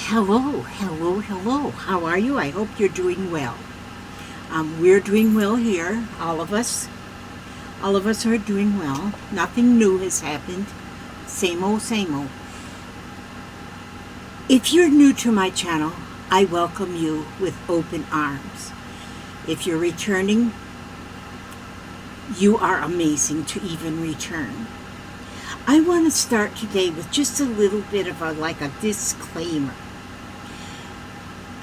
Hello, hello, hello. How are you? I hope you're doing well. We're doing well here, all of us. All of us are doing well. Nothing new has happened. Same old, same old. If you're new to my channel, I welcome you with open arms. If you're returning, you are amazing to even return. I want to start today with just a little bit of a disclaimer.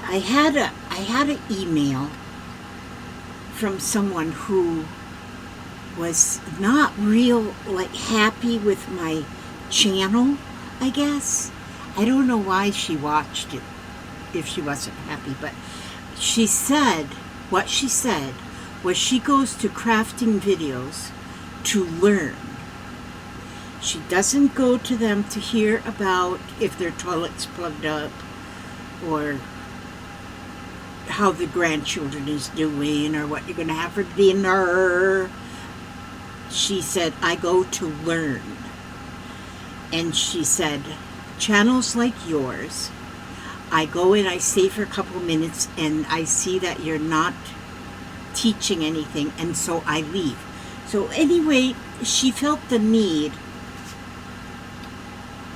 I had an email from someone who was not real happy with my channel, I guess. I don't know why she watched it if she wasn't happy, but what she said was she goes to crafting videos to learn. She doesn't go to them to hear about if their toilet's plugged up or how the grandchildren is doing or what you're going to have for dinner. She said, I go to learn. And she said, channels like yours, I go in, I stay for a couple minutes, and I see that you're not teaching anything, and so I leave. So anyway, she felt the need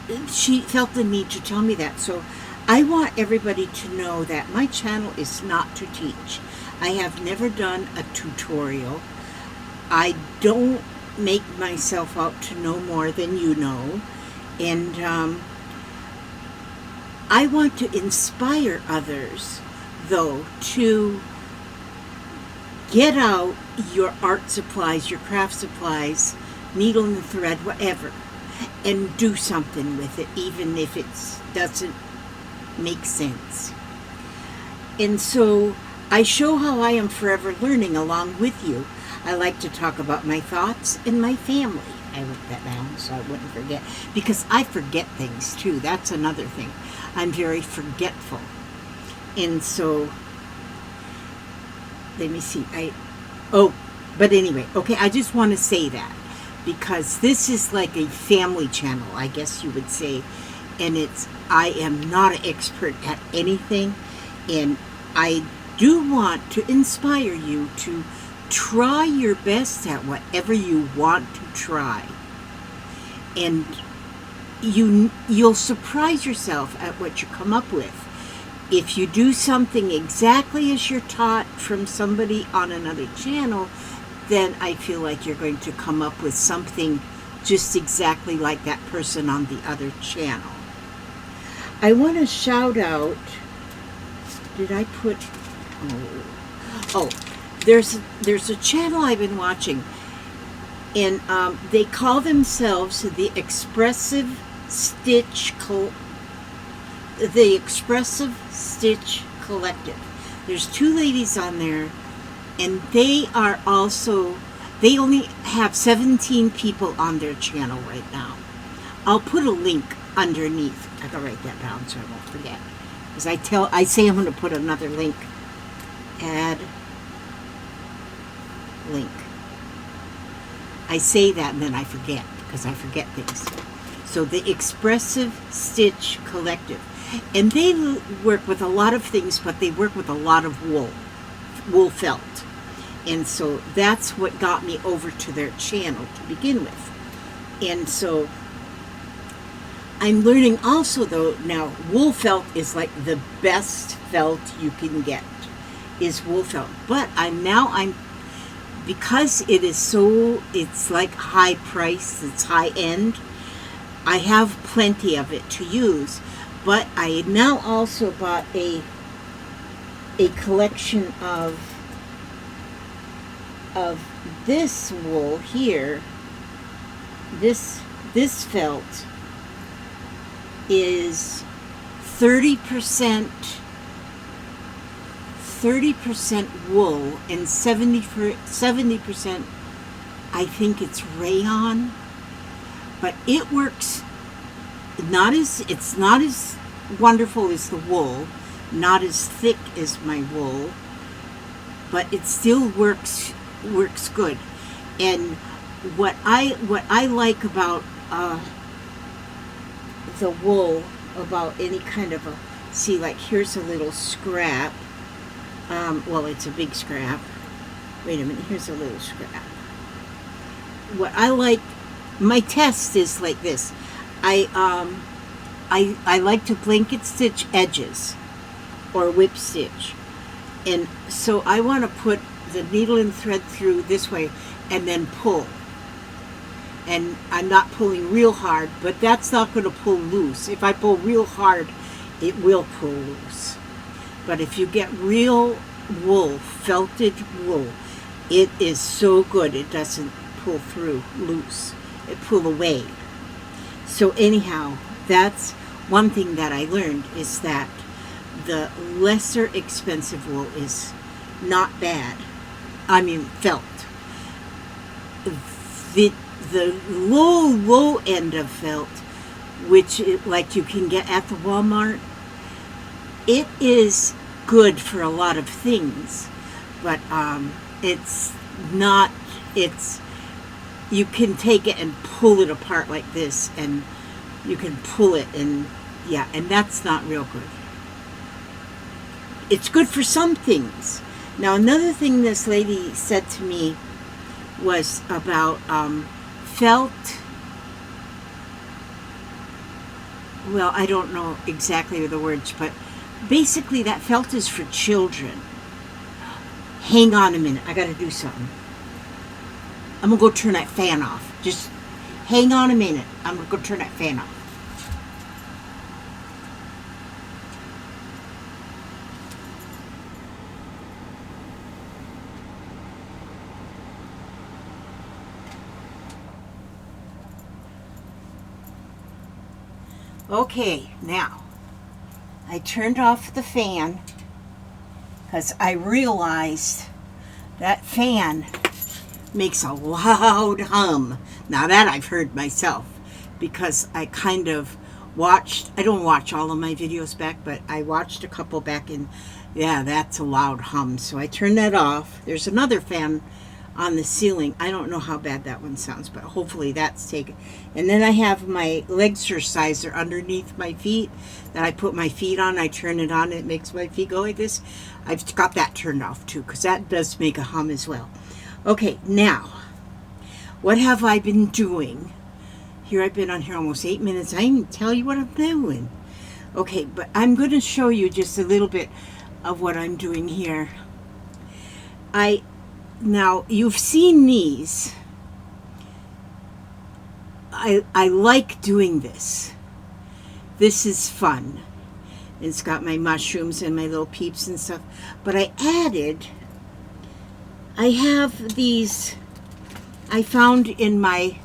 to tell me that. So I want everybody to know that my channel is not to teach. I have never done a tutorial. I don't make myself out to know more than you know. And I want to inspire others, though, to get out your art supplies, your craft supplies, needle and thread, whatever, and do something with it, even if it doesn't make sense. And so I show how I am forever learning along with you. I like to talk about my thoughts and my family. I wrote that down so I wouldn't forget, because I forget things too. That's another thing. I'm very forgetful. And so, let me see. But anyway, okay, I just want to say that because this is like a family channel, I guess you would say. And I am not an expert at anything, and I do want to inspire you to try your best at whatever you want to try. And you'll surprise yourself at what you come up with. If you do something exactly as you're taught from somebody on another channel, then I feel like you're going to come up with something just exactly like that person on the other channel. I want to shout out, did I put, there's a channel I've been watching, and they call themselves the Expressive Stitch Collective. There's two ladies on there, and they only have 17 people on their channel right now. I'll put a link underneath. I gotta write that down so I won't forget. Because I say I'm going to put another link. Add link. I say that and then I forget, because I forget things. So the Expressive Stitch Collective. And they work with a lot of things, but they work with a lot of wool felt. And so that's what got me over to their channel to begin with. And so I'm learning also, though, now wool felt is like the best felt you can get, is wool felt. But because it's like high price, it's high end, I have plenty of it to use. But I now also bought a collection of this wool here. This felt is 30% wool and 70% I think it's rayon, but it works. It's not as wonderful as the wool, not as thick as my wool, but it still works good. And what I like about the wool, about any kind of See, like here's a little scrap. Well, it's a big scrap. Wait a minute, here's a little scrap. What I like, my test is like this. I like to blanket stitch edges or whip stitch. And so I want to put the needle and thread through this way and then pull. And I'm not pulling real hard, but that's not going to pull loose. If I pull real hard, it will pull loose. But if you get real wool, felted wool, it is so good it doesn't pull through loose. It pull away. So anyhow, that's one thing that I learned, is that the lesser expensive wool is not bad. I mean, felt. The low end of felt, which like you can get at the Walmart, it is good for a lot of things, but it's not. You can take it and pull it apart like this, and you can pull it, and yeah, and that's not real good. It's good for some things. Now, another thing this lady said to me was about felt. Well, I don't know exactly the words, but basically that felt is for children. Hang on a minute, I gotta do something. I'm gonna go turn that fan off. Just hang on a minute. I'm gonna go turn that fan off. Okay, now I turned off the fan because I realized that fan makes a loud hum. Now that I've heard myself, because I kind of watched, I don't watch all of my videos back, but I watched a couple back, and yeah, that's a loud hum. So I turned that off. There's another fan on the ceiling. I don't know how bad that one sounds, but hopefully that's taken. And then I have my leg exerciser underneath my feet that I put my feet on. I turn it on, it makes my feet go like this. I've got that turned off too, because that does make a hum as well. Okay, now, what have I been doing? Here I've been on here almost 8 minutes. I didn't tell you what I'm doing. Okay, but I'm going to show you just a little bit of what I'm doing here. Now, you've seen these. I like doing this. This is fun. It's got my mushrooms and my little peeps and stuff. But I have these, I found in my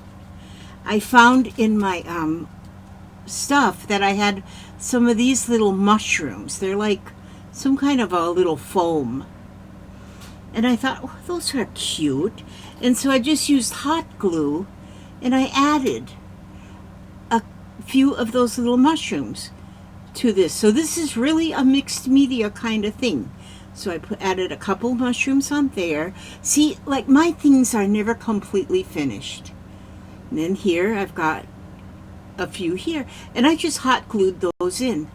stuff that I had some of these little mushrooms. They're like some kind of a little foam. And I thought, oh, those are cute. And so I just used hot glue, and I added a few of those little mushrooms to this. So this is really a mixed media kind of thing. So I added a couple mushrooms on there. See, like my things are never completely finished. And then here I've got a few here. And I just hot glued those in.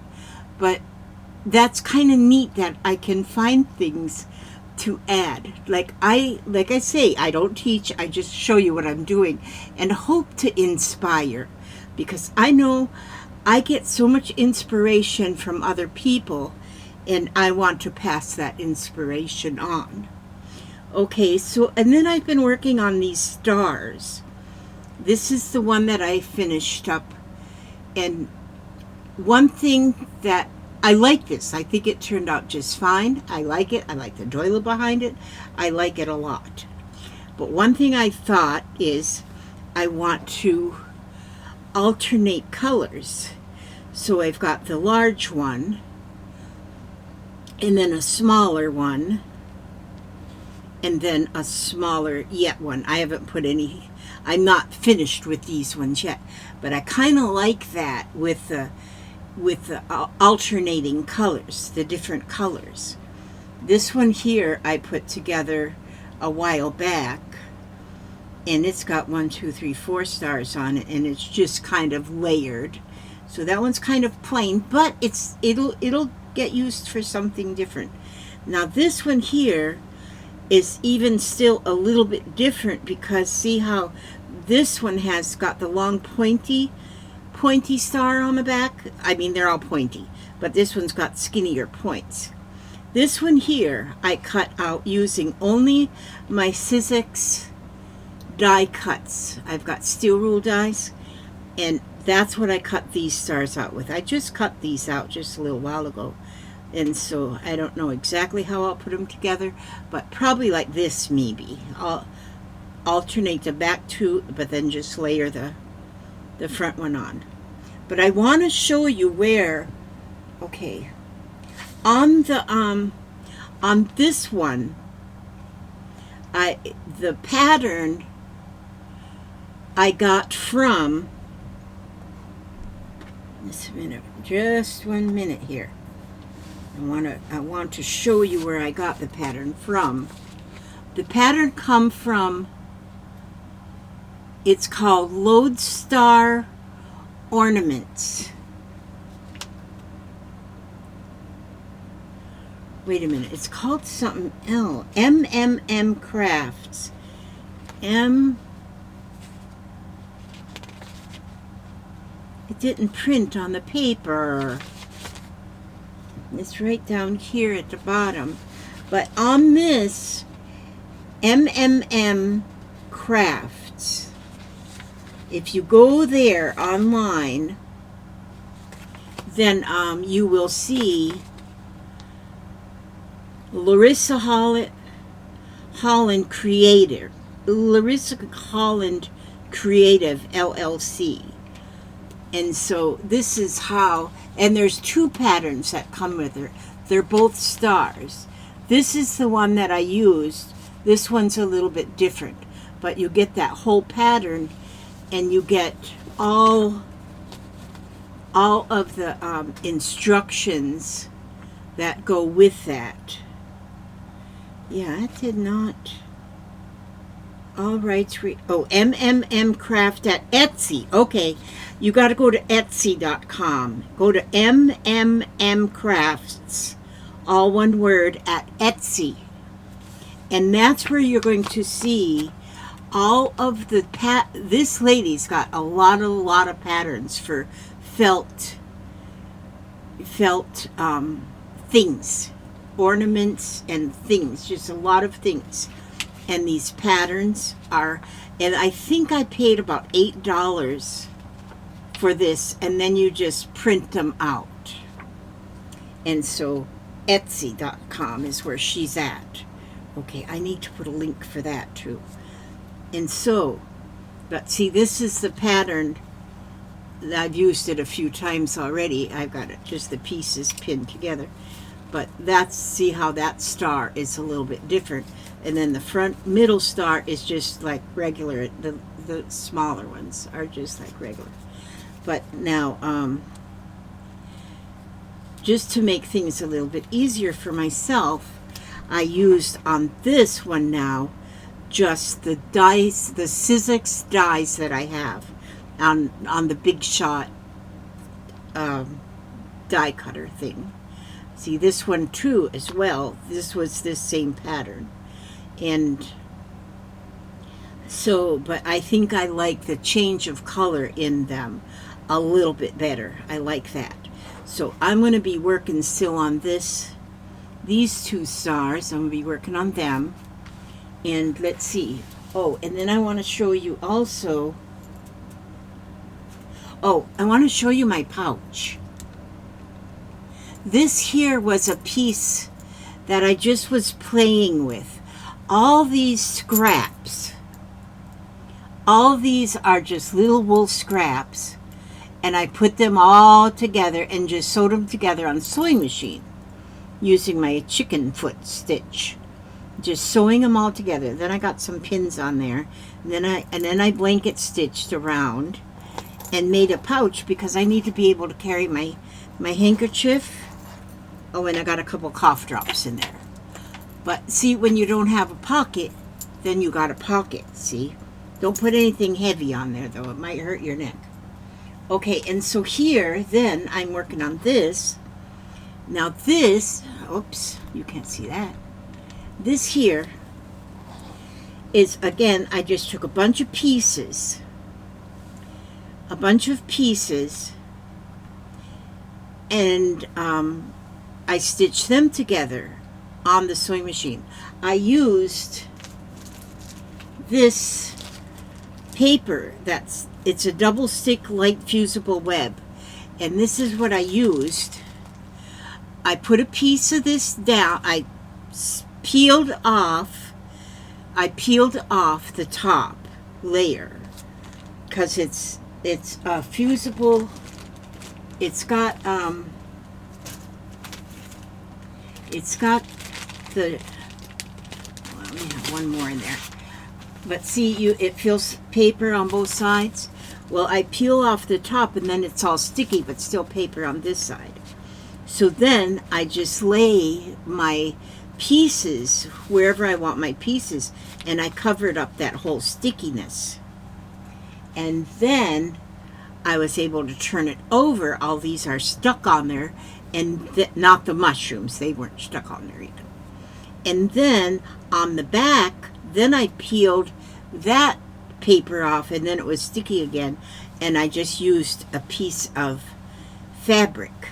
But that's kind of neat that I can find things to add. Like I say, I don't teach, I just show you what I'm doing and hope to inspire, because I know I get so much inspiration from other people, and I want to pass that inspiration on. Okay, so, and then I've been working on these stars. This is the one that I finished up, and one thing that I like this. I think it turned out just fine. I like it. I like the doily behind it. I like it a lot. But one thing I thought is I want to alternate colors. So I've got the large one, and then a smaller one, and then a smaller yet one. I haven't put any, I'm not finished with these ones yet, but I kind of like that with the alternating colors, the different colors. This one here I put together a while back, and it's got 1, 2, 3, 4 stars on it, and it's just kind of layered. So that one's kind of plain, but it'll get used for something different. Now this one here is even still a little bit different, because see how this one has got the long pointy star on the back? I mean, they're all pointy, but this one's got skinnier points. This one here I cut out using only my Sizzix die cuts. I've got steel rule dies, and that's what I cut these stars out with. I just cut these out just a little while ago, and so I don't know exactly how I'll put them together, but probably like this maybe. I'll alternate the back two, but then just layer the front one on. But I want to show you where, okay, on this one, the pattern I got from, just 1 minute here. I want to show you where I got the pattern from. The pattern come from, it's called Lodestar Ornaments. Wait a minute, it's called something else. MMM Crafts. It didn't print on the paper. It's right down here at the bottom. But on this, MMM Crafts, if you go there online, then you will see Larissa Holland Creative, LLC. And so this is how, and there's two patterns that come with her. They're both stars. This is the one that I used. This one's a little bit different, but you get that whole pattern, and you get all of the instructions that go with that. Yeah, it did not. All right, MMM Craft at Etsy. Okay, you got to go to Etsy.com. Go to MMM Crafts, all one word, at Etsy. And that's where you're going to see all of the this lady's got a lot of patterns for felt things, ornaments and things, just a lot of things. And these patterns are, and I think I paid about $8 for this, and then you just print them out. And so Etsy.com is where she's at. Okay, I need to put a link for that too. And so, but see, this is the pattern. I've used it a few times already. I've got it, just the pieces pinned together. But that's, see how that star is a little bit different. And then the middle star is just like regular. The smaller ones are just like regular. But now, just to make things a little bit easier for myself, I used on this one now just the dies, the Sizzix dies that I have on the Big Shot die cutter thing. See, this one too as well, this was this same pattern. And so, but I think I like the change of color in them a little bit better. I like that. So I'm going to be working still on these two stars. I'm going to be working on them. And let's see. Oh, and then I want to show you also, I want to show you my pouch. This here was a piece that I just was playing with. All these scraps, all these are just little wool scraps, and I put them all together and just sewed them together on the sewing machine using my chicken foot stitch, just sewing them all together. Then I got some pins on there, and then I blanket stitched around and made a pouch because I need to be able to carry my handkerchief. Oh, and I got a couple cough drops in there. But see, when you don't have a pocket, then you got a pocket, see? Don't put anything heavy on there, though. It might hurt your neck. Okay, and so here, then, I'm working on this. Now this, oops, you can't see that. This here is, again, I just took a bunch of pieces. And I stitched them together on the sewing machine. I used this paper it's a double stick light fusible web, and this is what I used. I put a piece of this down. I peeled off the top layer because it's fusible. It's got the, well, let me have one more in there. But see, it feels paper on both sides. Well, I peel off the top and then it's all sticky, but still paper on this side. So then I just lay my pieces wherever I want my pieces, and I covered up that whole stickiness. And then I was able to turn it over. All these are stuck on there, and not the mushrooms. They weren't stuck on there either. And then on the back, then I peeled that paper off, and then it was sticky again, and I just used a piece of fabric.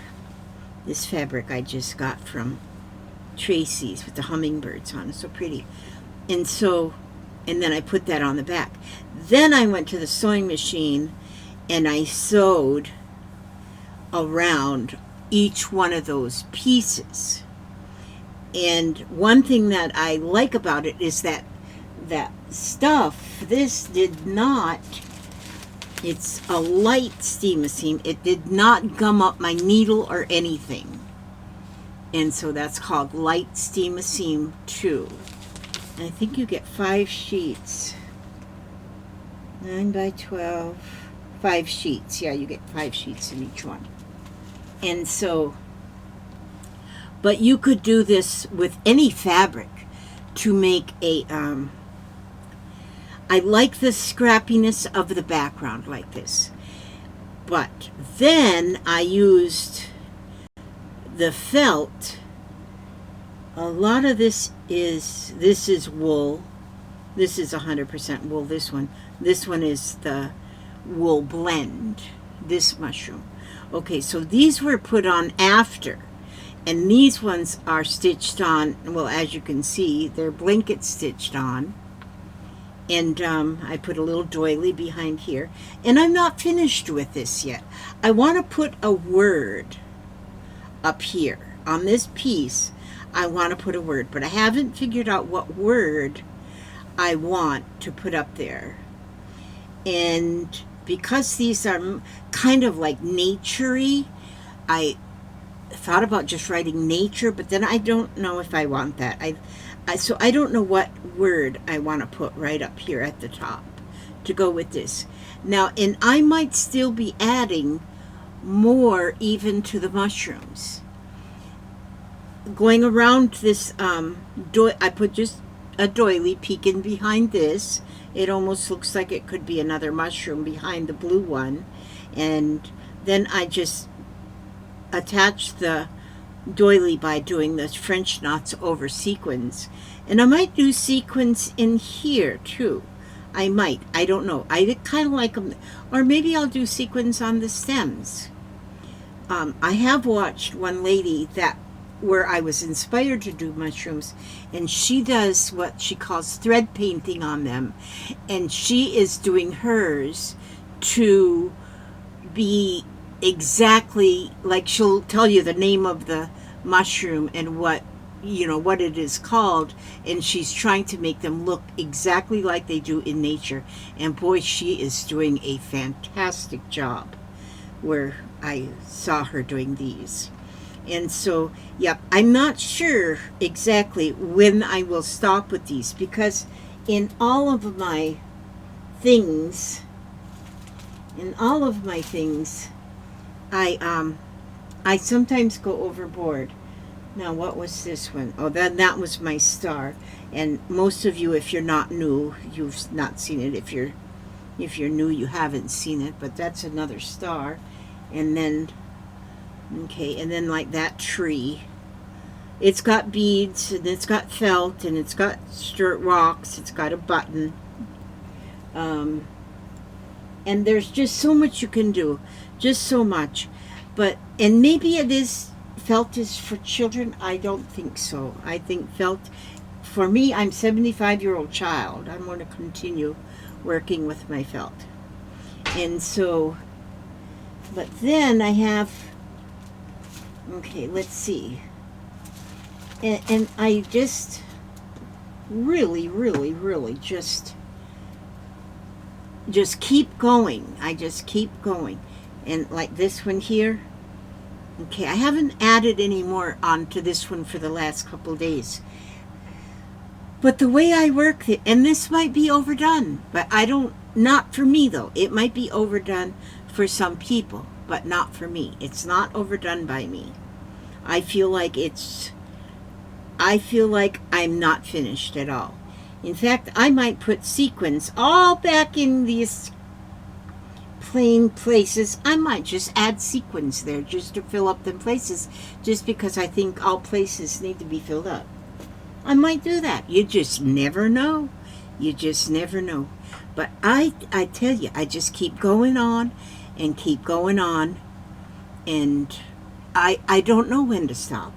This fabric I just got from Tracy's with the hummingbirds on. It's so pretty. And then I put that on the back. Then I went to the sewing machine and I sewed around each one of those pieces. And one thing that I like about it is that stuff, this did not, it's a light steam-a-seam. It did not gum up my needle or anything. And so that's called light steam-a-seam 2. And I think you get 5 sheets. 9 by 12. 5 sheets. Yeah, you get 5 sheets in each one. And so, but you could do this with any fabric to make a, I like the scrappiness of the background like this. But then I used the felt. A lot of this is wool. This is 100% wool, this one. This one is the wool blend, this mushroom. Okay, so these were put on after. And these ones are stitched on, well, as you can see, they're blanket stitched on. And I put a little doily behind here. And I'm not finished with this yet. I want to put a word up here. On this piece, I want to put a word. But I haven't figured out what word I want to put up there. And because these are kind of like nature-y, I thought about just writing nature, but then I don't know if I want that. So I don't know what word I want to put right up here at the top to go with this. Now, and I might still be adding more even to the mushrooms. Going around this, I put just a doily peeking behind this. It almost looks like it could be another mushroom behind the blue one. And then I just attach the doily by doing the French knots over sequins. And I might do sequins in here too. I might. I don't know. I kind of like them. Or maybe I'll do sequins on the stems. I have watched one lady where I was inspired to do mushrooms, and she does what she calls thread painting on them. And she is doing hers to be exactly like, she'll tell you the name of the mushroom and what it is called, and she's trying to make them look exactly like they do in nature. And boy, she is doing a fantastic job where I saw her doing these. And so, yep, I'm not sure exactly when I will stop with these, because in all of my things, I sometimes go overboard. Now, what was this one? Oh, that was my star. And most of you, if you're not new, you've not seen it. If you're If you're new, you haven't seen it, but that's another star. And then, okay, and then like that tree, it's got beads, and it's got felt, and it's got stirred rocks, it's got a button. And there's just so much you can do, just so much. But, and maybe it is, felt is for children. I don't think so. I think felt, for me, I'm 75-year-old child. I'm going to continue working with my felt. And so, but then I have, okay, let's see. And I just really, really, really just keep going. I just keep going. And like this one here, okay, I haven't added any more onto this one for the last couple of days. But the way I work it, and this might be overdone, but I don't, not for me though. It might be overdone for some people, but not for me. It's not overdone by me. I feel like I'm not finished at all. In fact, I might put sequins all back in these plain places. I might just add sequins there just to fill up them places, just because I think all places need to be filled up. I might do that. You just never know. You just never know. But I tell you, I just keep going on and keep going on, and I don't know when to stop.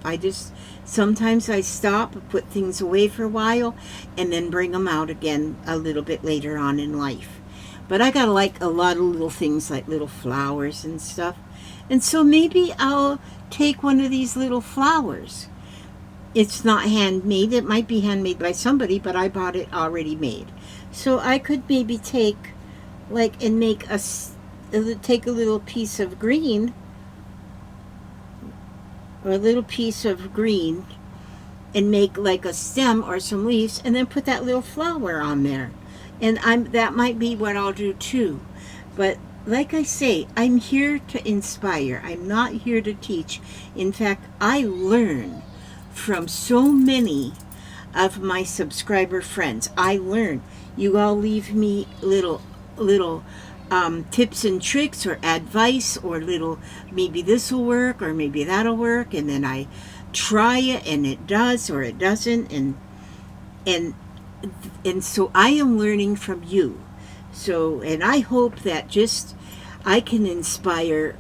Sometimes I stop, put things away for a while, and then bring them out again a little bit later on in life. But I got like a lot of little things, like little flowers and stuff. And so maybe I'll take one of these little flowers. It's not handmade. It might be handmade by somebody, but I bought it already made. So I could maybe take, like, and make take a little piece of green, or a little piece of green, and make like a stem or some leaves, and then put that little flower on there. And that might be what I'll do too. But like I say, I'm here to inspire. I'm not here to teach. In fact, I learn from so many of my subscriber friends. I learn. You all leave me little tips and tricks or advice, or little, maybe this will work or maybe that'll work, and then I try it and it does or it doesn't, and so I am learning from you. So, and I hope that just I can inspire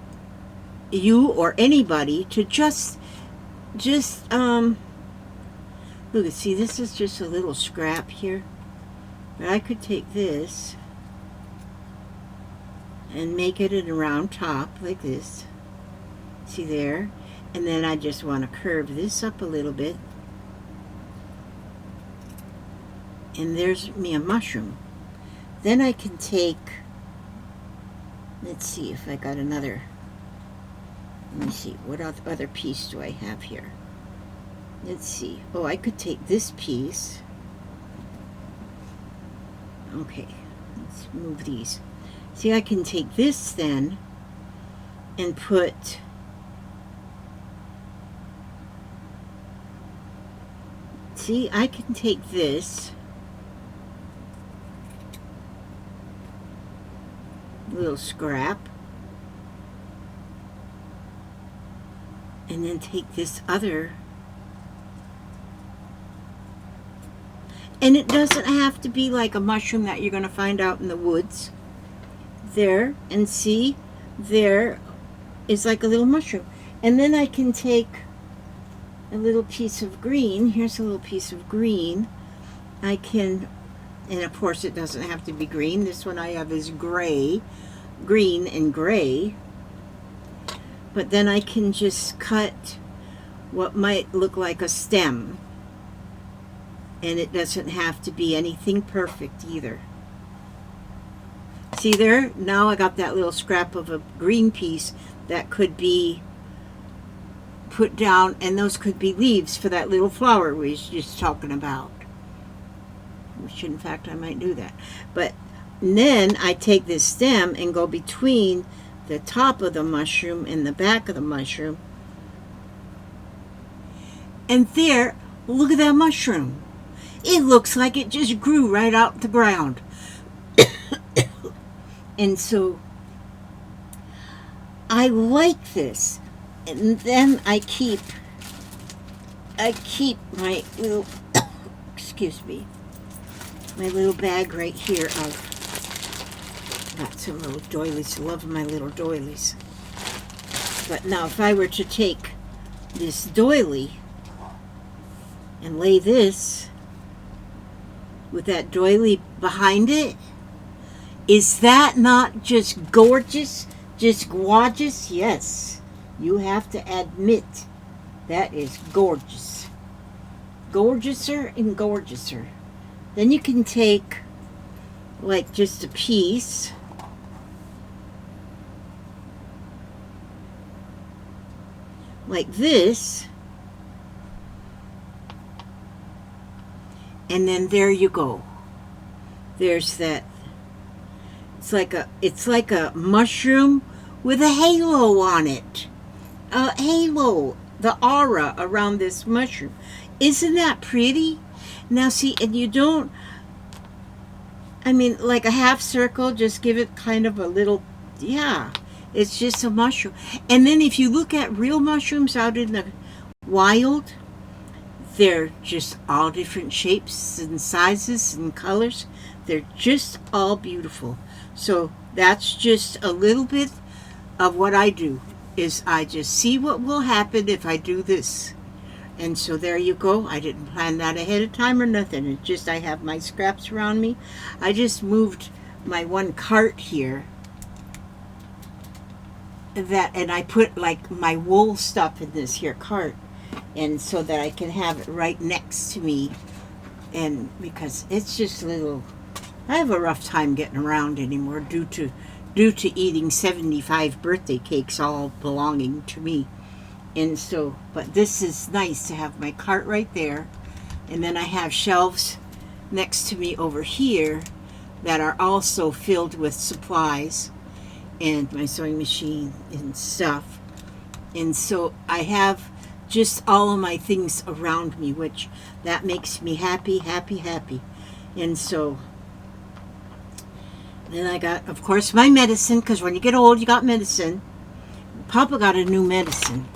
you or anybody to just look, see, this is just a little scrap here, but I could take this and make it a round top like this. See there? And then I just want to curve this up a little bit. And there's me a mushroom. Then I can take, let's see if I got another, let me see, what other piece do I have here? Let's see. Oh, I could take this piece. Okay, let's move these. See, I can take this then and put, see, I can take this little scrap and then take this other, and it doesn't have to be like a mushroom that you're going to find out in the woods. There, and see, there is like a little mushroom. And then I can take a little piece of green. Here's a little piece of green. I can, and of course it doesn't have to be green. This one I have is gray, green and gray. But then I can just cut what might look like a stem. And it doesn't have to be anything perfect either. See there? Now I got that little scrap of a green piece that could be put down, and those could be leaves for that little flower we was just talking about. Which, in fact, I might do that. But then I take this stem and go between the top of the mushroom and the back of the mushroom. And there, look at that mushroom. It looks like it just grew right out the ground. And so I like this. And then I keep my little excuse me, my little bag right here of got some little doilies. I love my little doilies. But now if I were to take this doily and lay this with that doily behind it, is that not just gorgeous? Just gorgeous? Yes. You have to admit that is gorgeous. Gorgeouser and gorgeouser. Then you can take like just a piece like this, and then there you go. There's that. It's like a mushroom with a halo on it. A halo, the aura around this mushroom. Isn't that pretty? Now see, and you don't, I mean, like a half circle, just give it kind of a little, yeah, it's just a mushroom. And then if you look at real mushrooms out in the wild, they're just all different shapes and sizes and colors. They're just all beautiful. So that's just a little bit of what I do, is I just see what will happen if I do this. And so there you go. I didn't plan that ahead of time or nothing. It's just I have my scraps around me. I just moved my one cart here, and I put like my wool stuff in this here cart, and so that I can have it right next to me. And because it's just a little, I have a rough time getting around anymore due to eating 75 birthday cakes all belonging to me. And so, but this is nice to have my cart right there. And then I have shelves next to me over here that are also filled with supplies and my sewing machine and stuff. And so I have just all of my things around me, which that makes me happy, happy, happy. And so then I got, of course, my medicine, because when you get old, you got medicine. Papa got a new medicine.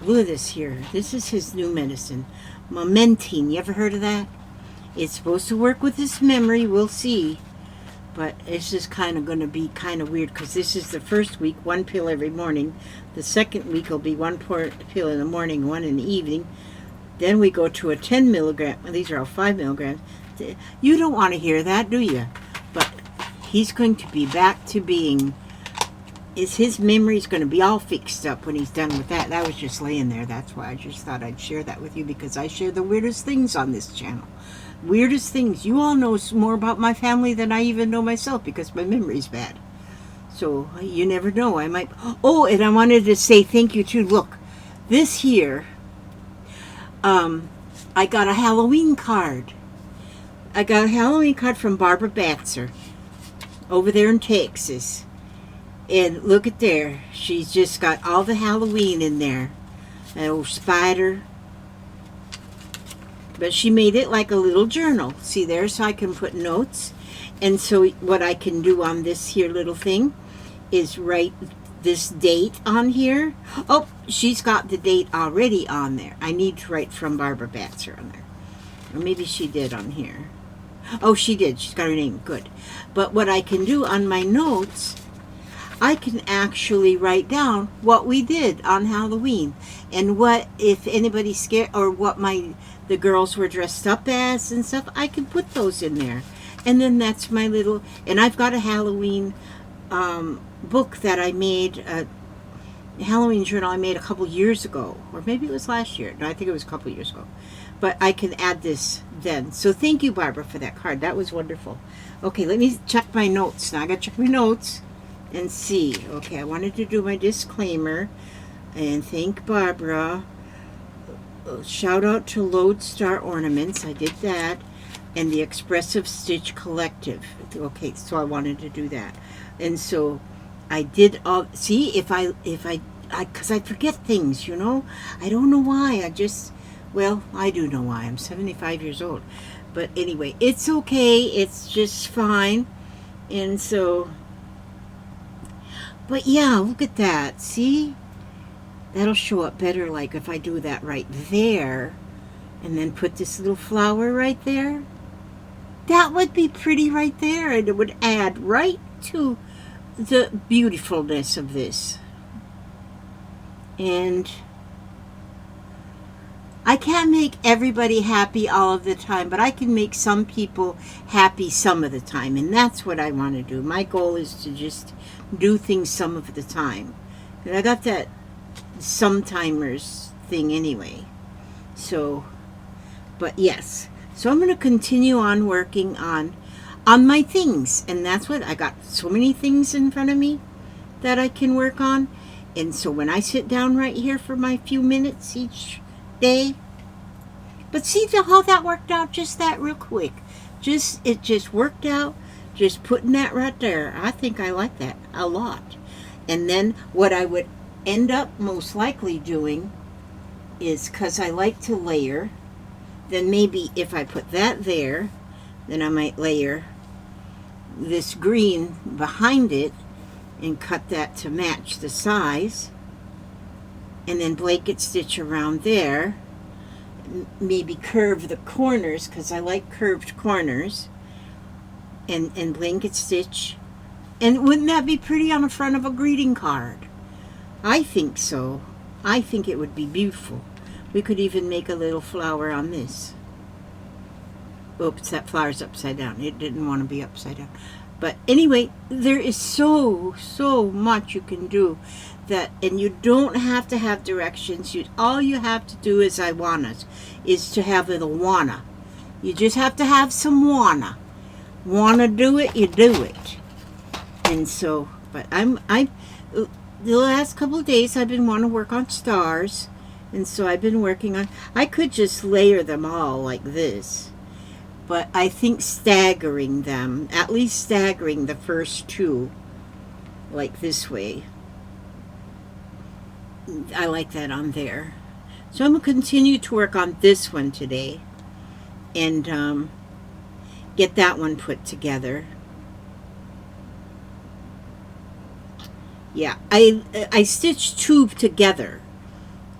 Look at this here. This is his new medicine. Momentine. You ever heard of that? It's supposed to work with his memory. We'll see. But it's just kind of going to be kind of weird, because this is the first week, 1 pill every morning. The second week will be 1 pill in the morning, 1 in the evening. Then we go to a 10 milligram. These are all 5 milligrams. You don't want to hear that, do you? But he's going to be back to being, his memory's going to be all fixed up when he's done with that. That was just laying there. That's why I just thought I'd share that with you, because I share the weirdest things on this channel. Weirdest things. You all know more about my family than I even know myself, because my memory's bad. So you never know. I might. Oh, and I wanted to say thank you too. Look, this here, I got a Halloween card. I got a Halloween card from Barbara Batzer over there in Texas. And look at there. She's just got all the Halloween in there. That old spider. But she made it like a little journal. See there? So I can put notes. And so what I can do on this here little thing is write this date on here. Oh, she's got the date already on there. I need to write from Barbara Batzer on there. Or maybe she did on here. Oh, she did. She's got her name. Good. But what I can do on my notes, I can actually write down what we did on Halloween, and what, if anybody's scared, or what the girls were dressed up as and stuff. I can put those in there. And then that's my little, and I've got a Halloween book that I made, a Halloween journal I made a couple years ago, or maybe it was last year. No, I think it was a couple years ago. But I can add this then. So thank you, Barbara, for that card. That was wonderful. Okay, let me check my notes. Now I got to check my notes and see. Okay, I wanted to do my disclaimer and thank Barbara. Shout out to Lodestar Ornaments. I did that. And the Expressive Stitch Collective. Okay, so I wanted to do that. And so I did all, see, because I forget things, you know. I don't know why. Well, I do know why. I'm 75 years old. But anyway, it's okay. It's just fine. And so But yeah, look at that. See? That'll show up better like if I do that right there and then put this little flower right there. That would be pretty right there, and it would add right to the beautifulness of this. And I can't make everybody happy all of the time, but I can make some people happy some of the time, and that's what I want to do. My goal is to just do things some of the time. And I got that sometimers thing anyway. So, but yes. So I'm going to continue on working on my things, and that's what I got. So many things in front of me that I can work on. And so when I sit down right here for my few minutes each day, but see how that worked out just that real quick. It just worked out, just putting that right there. I think I like that a lot. And then what I would end up most likely doing is, because I like to layer, then maybe if I put that there, then I might layer this green behind it and cut that to match the size, and then blanket stitch around there, maybe curve the corners because I like curved corners, and blanket stitch. And wouldn't that be pretty on the front of a greeting card? I think so. I think it would be beautiful. We could even make a little flower on this. Oops, that flower's upside down. It didn't want to be upside down. But anyway, there is so much you can do that, and you don't have to have directions. All you have to do is is to have a wanna. You just have to have some wanna. Wanna do it, you do it. And so, but the last couple of days I've been wanting to work on stars, and so I've been working on, I could just layer them all like this, but I think staggering them, at least staggering the first two, like this way, I like that on there. So I'm going to continue to work on this one today, and get that one put together. Yeah, I stitched two together,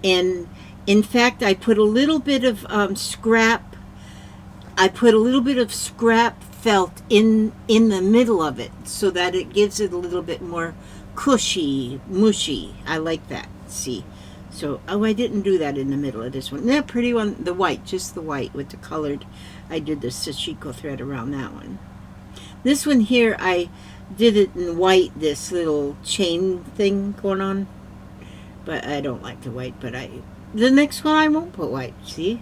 and in fact I put a little bit of scrap. I put a little bit of scrap felt in the middle of it so that it gives it a little bit more cushy, mushy. I like that. See, so I didn't do that in the middle of this one. Isn't that pretty one? The white, just the white with the colored. I did the sashiko thread around that one. This one here, I did it in white, this little chain thing going on, but I don't like the white. But the next one I won't put white. See,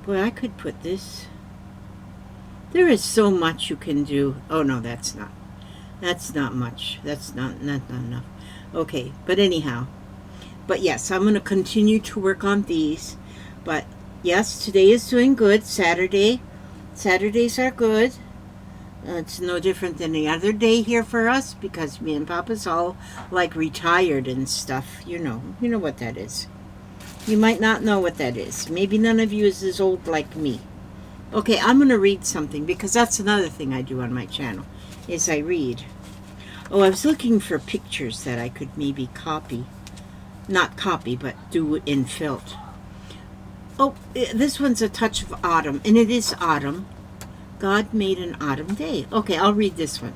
boy, I could put this. There is so much you can do. Oh no, that's not much. That's not enough. Okay, but anyhow, but yes, I'm going to continue to work on these. But yes, today is doing good. Saturdays are good. It's no different than the other day here for us, because me and Papa's all like retired and stuff. You know what that is. You might not know what that is. Maybe none of you is as old like me. Okay, I'm going to read something, because that's another thing I do on my channel, is I read. Oh, I was looking for pictures that I could maybe copy. Not copy, but do in felt. Oh, this one's A Touch of Autumn, and it is autumn. God made an autumn day. Okay, I'll read this one.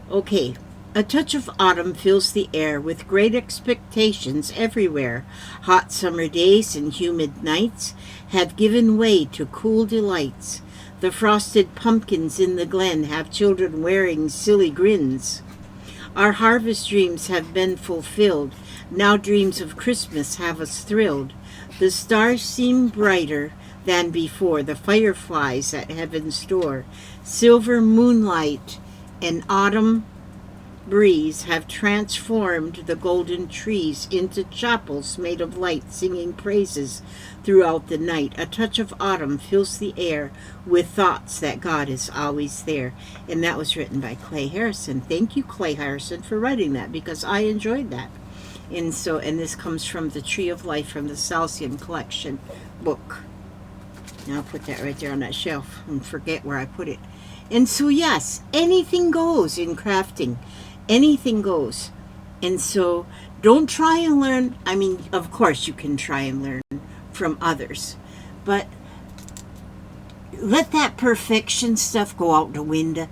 Okay. A touch of autumn fills the air with great expectations everywhere. Hot summer days and humid nights have given way to cool delights. The frosted pumpkins in the glen have children wearing silly grins. Our harvest dreams have been fulfilled. Now dreams of Christmas have us thrilled. The stars seem brighter than before, the fireflies at heaven's door. Silver moonlight and autumn breeze have transformed the golden trees into chapels made of light, singing praises throughout the night. A touch of autumn fills the air with thoughts that God is always there. And that was written by Clay Harrison. Thank you, Clay Harrison, for writing that, because I enjoyed that. And this comes from the Tree of Life from the Salsian Collection book. Now I'll put that right there on that shelf and forget where I put it. And so yes, anything goes in crafting. Anything goes. And so don't try and learn. I mean, of course, you can try and learn from others, but let that perfection stuff go out the window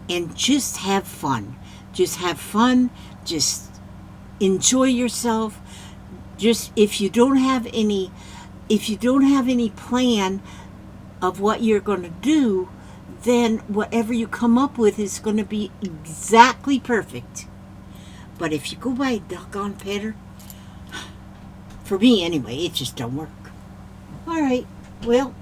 and just have fun. Just have fun. Just enjoy yourself. Just if you don't have any plan of what you're going to do, then whatever you come up with is going to be exactly perfect. But if you go by a doggone pattern, for me anyway, it just don't work. All right, well,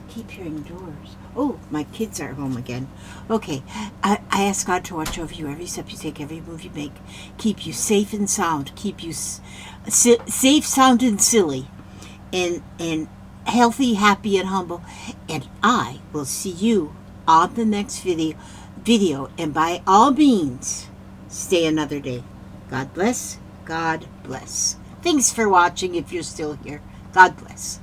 keep hearing doors. Oh, my kids are home again. Okay, I ask God to watch over you every step you take, every move you make, keep you safe and sound, keep you safe, sound, and silly, and healthy, happy, and humble. And I will see you on the next video. And by all means, stay another day. God bless. God bless. Thanks for watching if you're still here. God bless.